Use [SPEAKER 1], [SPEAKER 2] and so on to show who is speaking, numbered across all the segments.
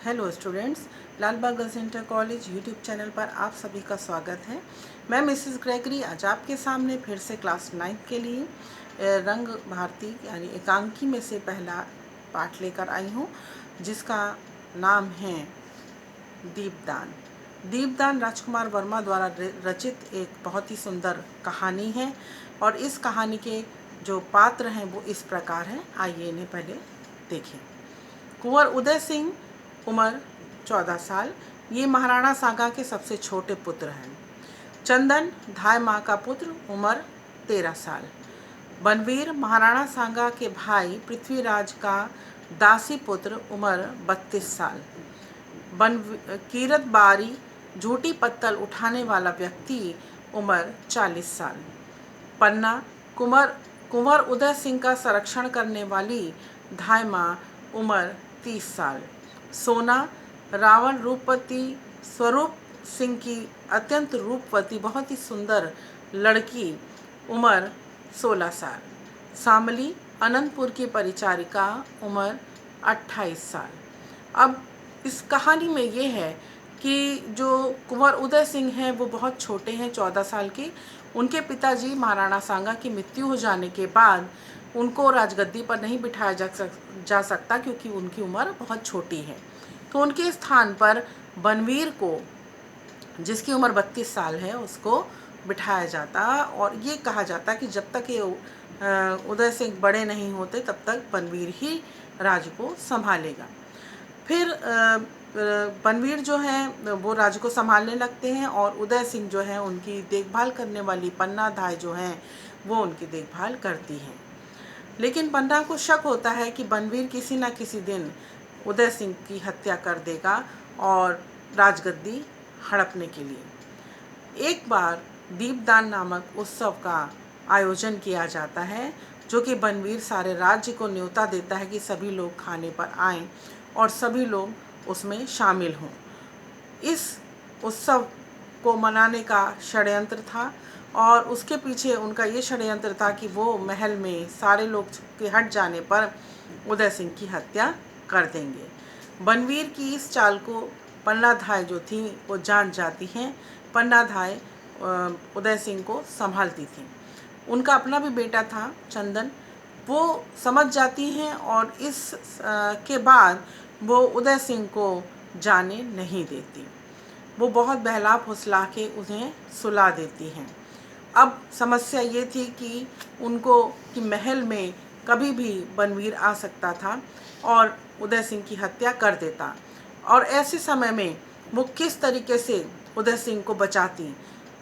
[SPEAKER 1] Hello students, Lal Bagh girls inter college YouTube channel पर आप सभी का स्वागत है। मैं मिसेस ग्रेगरी आज आपके सामने फिर से क्लास 9 के लिए रंग भारती यानी एकांकी में से पहला पाठ लेकर आई हूँ, जिसका नाम है दीपदान। दीपदान राजकुमार वर्मा द्वारा रचित एक बहुत ही सुंदर कहानी है और इस कहानी के जो पात्र हैं वो इस प्रकार हैं। आइए इन्हें पहले देखें। कुंवर उदय सिंह, उम्र 14 साल, ये महाराणा सांगा के सबसे छोटे पुत्र हैं। चंदन, धाय माँ का पुत्र, उम्र 13 साल। बनवीर, महाराणा सांगा के भाई पृथ्वीराज का दासी पुत्र, उम्र 32 साल। कीरत बारी, झूठी पत्तल उठाने वाला व्यक्ति, उम्र 40 साल। पन्ना, कुंवर उदय सिंह का संरक्षण करने वाली धाय माँ, उम्र 30 साल। सोना, रावण रूपवती स्वरूप सिंह की अत्यंत रूपवती बहुत ही सुंदर लड़की, उम्र 16 साल। शामली, अनंतपुर की परिचारिका, उम्र 28 साल। अब इस कहानी में ये है कि जो कुंवर उदय सिंह हैं वो बहुत छोटे हैं, 14 साल के। उनके पिताजी महाराणा सांगा की मृत्यु हो जाने के बाद उनको राजगद्दी पर नहीं बिठाया जा सकता क्योंकि उनकी उम्र बहुत छोटी है। तो उनके स्थान पर बनवीर को, जिसकी उम्र 32 साल है, उसको बिठाया जाता और ये कहा जाता कि जब तक ये उदय सिंह बड़े नहीं होते तब तक बनवीर ही राज्य को संभालेगा। फिर बनवीर जो हैं वो राज्य को संभालने लगते हैं और उदय सिंह जो हैं उनकी देखभाल करने वाली पन्ना धाय जो हैं वो उनकी देखभाल करती हैं। लेकिन पन्ना को शक होता है कि बनवीर किसी न किसी दिन उदय सिंह की हत्या कर देगा और राजगद्दी हड़पने के लिए। एक बार दीपदान नामक उत्सव का आयोजन किया जाता है, जो कि बनवीर सारे राज्य को न्योता देता है कि सभी लोग खाने पर आएं और सभी लोग उसमें शामिल हों। इस उत्सव को मनाने का षड्यंत्र था और उसके पीछे उनका ये षड्यंत्र था कि वो महल में सारे लोग के हट जाने पर उदय सिंह की हत्या कर देंगे। बनवीर की इस चाल को पन्ना धाय जो थी वो जान जाती हैं। पन्ना धाय उदय सिंह को संभालती थी। उनका अपना भी बेटा था चंदन, वो समझ जाती हैं और इस के बाद वो उदय सिंह को जाने नहीं देती। वो बहुत बहला फुसला के उन्हें सुला देती हैं। अब समस्या ये थी कि उनको कि महल में कभी भी बनवीर आ सकता था और उदय सिंह की हत्या कर देता, और ऐसे समय में वो किस तरीके से उदय सिंह को बचाती,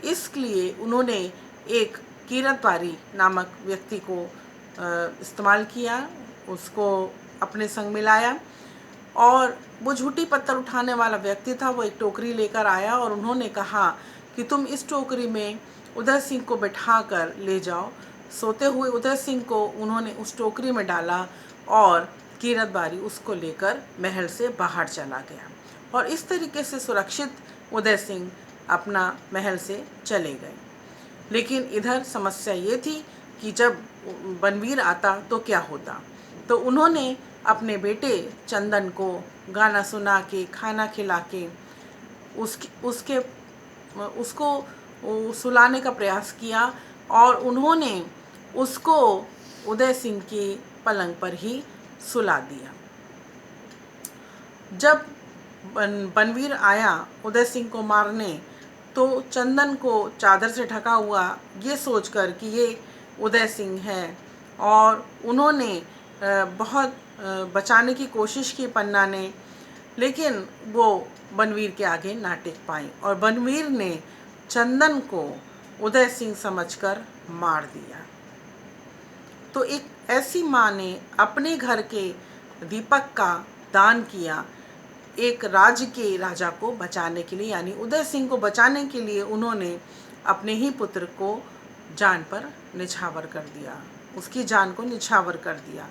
[SPEAKER 1] इसलिए उन्होंने एक कीरत बारी नामक व्यक्ति को इस्तेमाल किया, उसको अपने संग मिलाया और वो झूठी पत्थर उठाने वाला व्यक्ति था। वो एक टोकरी लेकर आया और उन्होंने कहा कि तुम इस टोकरी में उदय सिंह को बैठा कर ले जाओ। सोते हुए उदय सिंह को उन्होंने उस टोकरी में डाला और कीरत बारी उसको लेकर महल से बाहर चला गया और इस तरीके से सुरक्षित उदय सिंह अपना महल से चले गए। लेकिन इधर समस्या ये थी कि जब बनवीर आता तो क्या होता। तो उन्होंने अपने बेटे चंदन को गाना सुना के, खाना खिला के उसको सुलाने का प्रयास किया और उन्होंने उसको उदय सिंह के पलंग पर ही सुला दिया। जब बनवीर आया उदय सिंह को मारने, तो चंदन को चादर से ढका हुआ ये सोचकर कि ये उदय सिंह है और उन्होंने बहुत बचाने की कोशिश की पन्ना ने, लेकिन वो बनवीर के आगे ना टिक पाई और बनवीर ने चंदन को उदय सिंह समझकर मार दिया। तो एक ऐसी माँ ने अपने घर के दीपक का दान किया एक राज्य के राजा को बचाने के लिए, यानी उदय सिंह को बचाने के लिए उन्होंने अपने ही पुत्र को जान पर निछावर कर दिया, उसकी जान को निछावर कर दिया।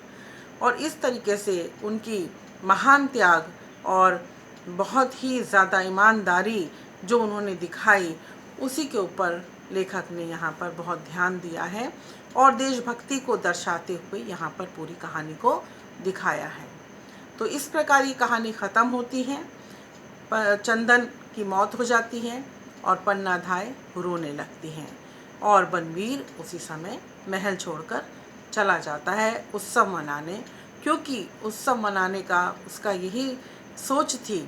[SPEAKER 1] और इस तरीके से उनकी महान त्याग और बहुत ही ज़्यादा ईमानदारी जो उन्होंने दिखाई, उसी के ऊपर लेखक ने यहाँ पर बहुत ध्यान दिया है और देशभक्ति को दर्शाते हुए यहाँ पर पूरी कहानी को दिखाया है। तो इस प्रकार ये कहानी ख़त्म होती है। चंदन की मौत हो जाती है और पन्नाधाय रोने लगती हैं और बनवीर उसी समय महल छोड़कर चला जाता है उत्सव मनाने, क्योंकि उत्सव मनाने का उसका यही सोच थी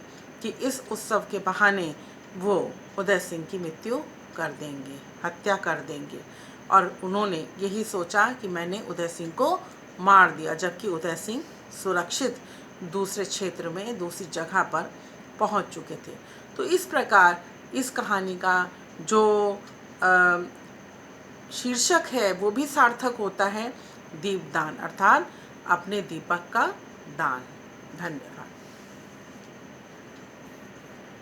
[SPEAKER 1] कि इस उत्सव के बहाने वो उदय सिंह की मृत्यु कर देंगे, हत्या कर देंगे। और उन्होंने यही सोचा कि मैंने उदय सिंह को मार दिया, जबकि उदय सिंह सुरक्षित दूसरे क्षेत्र में दूसरी जगह पर पहुंच चुके थे। तो इस प्रकार इस कहानी का जो शीर्षक है वो भी सार्थक होता है, दीपदान, अर्थात अपने दीपक का दान। धन्यवाद।